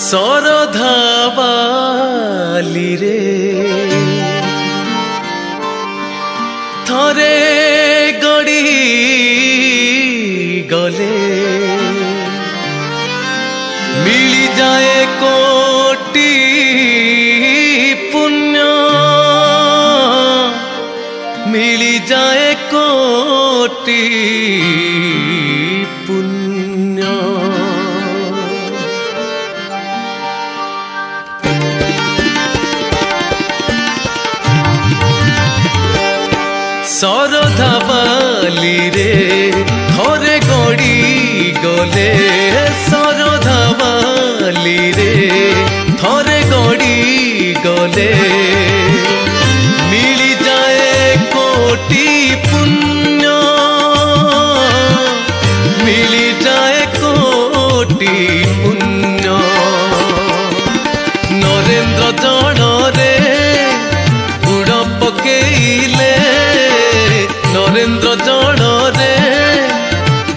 सरधा बाली रे थरे गड़ी गले मिली जाए कोटि पुण्य मिली जाए कोटि पुण्य। सरधा बाली रे थरे गड़ी गले सरधा बाली रे थरे गड़ी गले मिली जाए कोटि पुण्य मिली जाए कोटि पुण्य। नरेंद्र जड़े बुड़ पकेइले नरेंद्र जड़े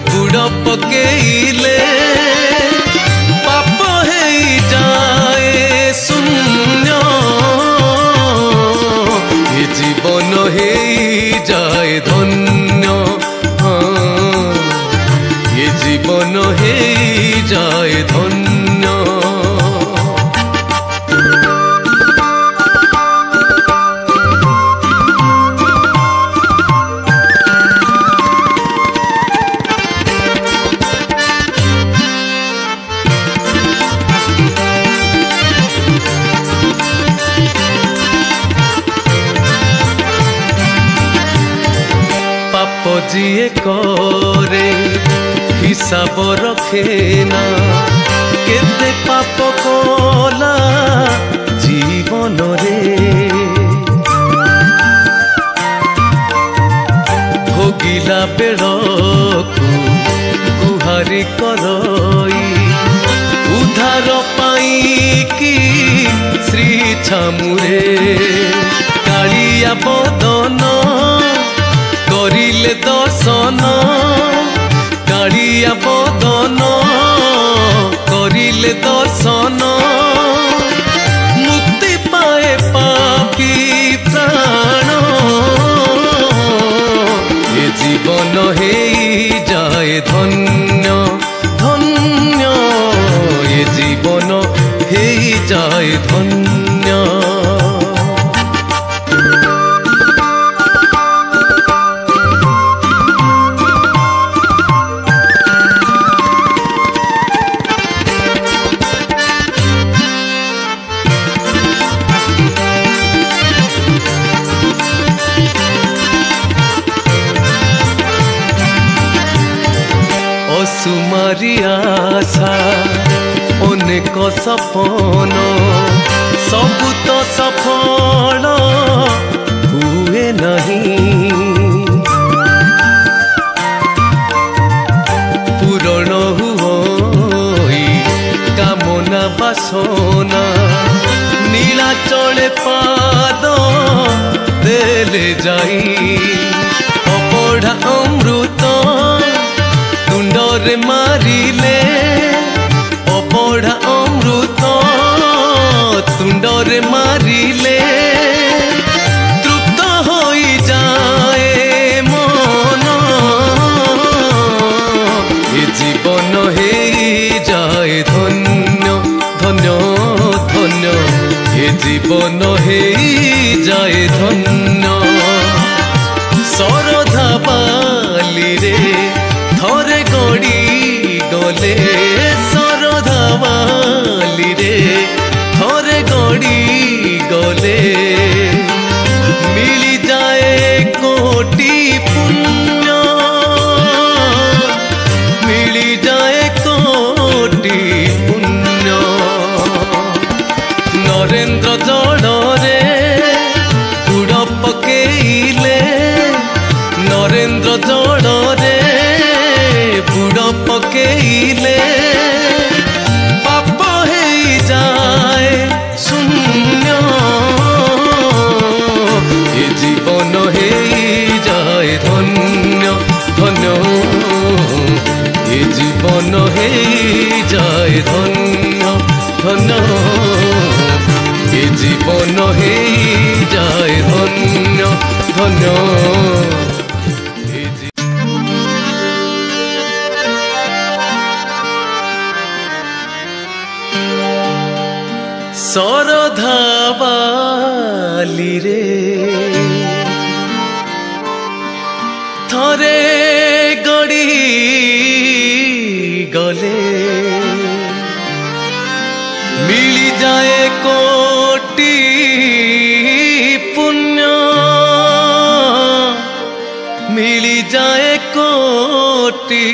बुड़ पकेइले पाप है जाए शून्य ये जीवन है जाए धन्य ये जीवन है जाए धन्य। जिए करे हिसाब रखे ना केते पाप कला जीवन रे भोगिला बेड़कू गुहारी करई उधार पाई कि श्री छामुरे कालिया बदन करिले दर्शन कालिया बदन करिले दर्शन मुक्ति पाए पापी प्राण ये जीवन है जाए धन्य धन्य ये जीवन है जाए धन्य। सुमारी आशा अनेक सपन सबु तो सफल हुए नहीं पूरण हुई कामना बासना नीलाचले पाद देले जाई अपढ़ा अमृत तुंडरे मारिले अपढ़ा अमृत तुंडरे मारिले तृप्त होई जाए मन ये जीवन है जाए धन्य धन्य धन्य ये जीवन है जाए धन्य। सरधा बाली रे थरे गड़ी गले सरधा बाली रे थरे गड़ी गले मिली जाए कोटि पुण्य मिली जाए कोटि पुण्य। नरेंद्र जड़े बुड़ पकेइले नरेंद्र जड़े बुड़ पकेइले पाप है जाए शून्य ଧନ୍ୟ ଶରଧା ବାଲିରେ ଥରେ ଗଡ଼ି ଗଲେ ମିଳିଯାଏ କୋଟି ପୁଣ୍ୟ ମିଳିଯାଏ କୋଟି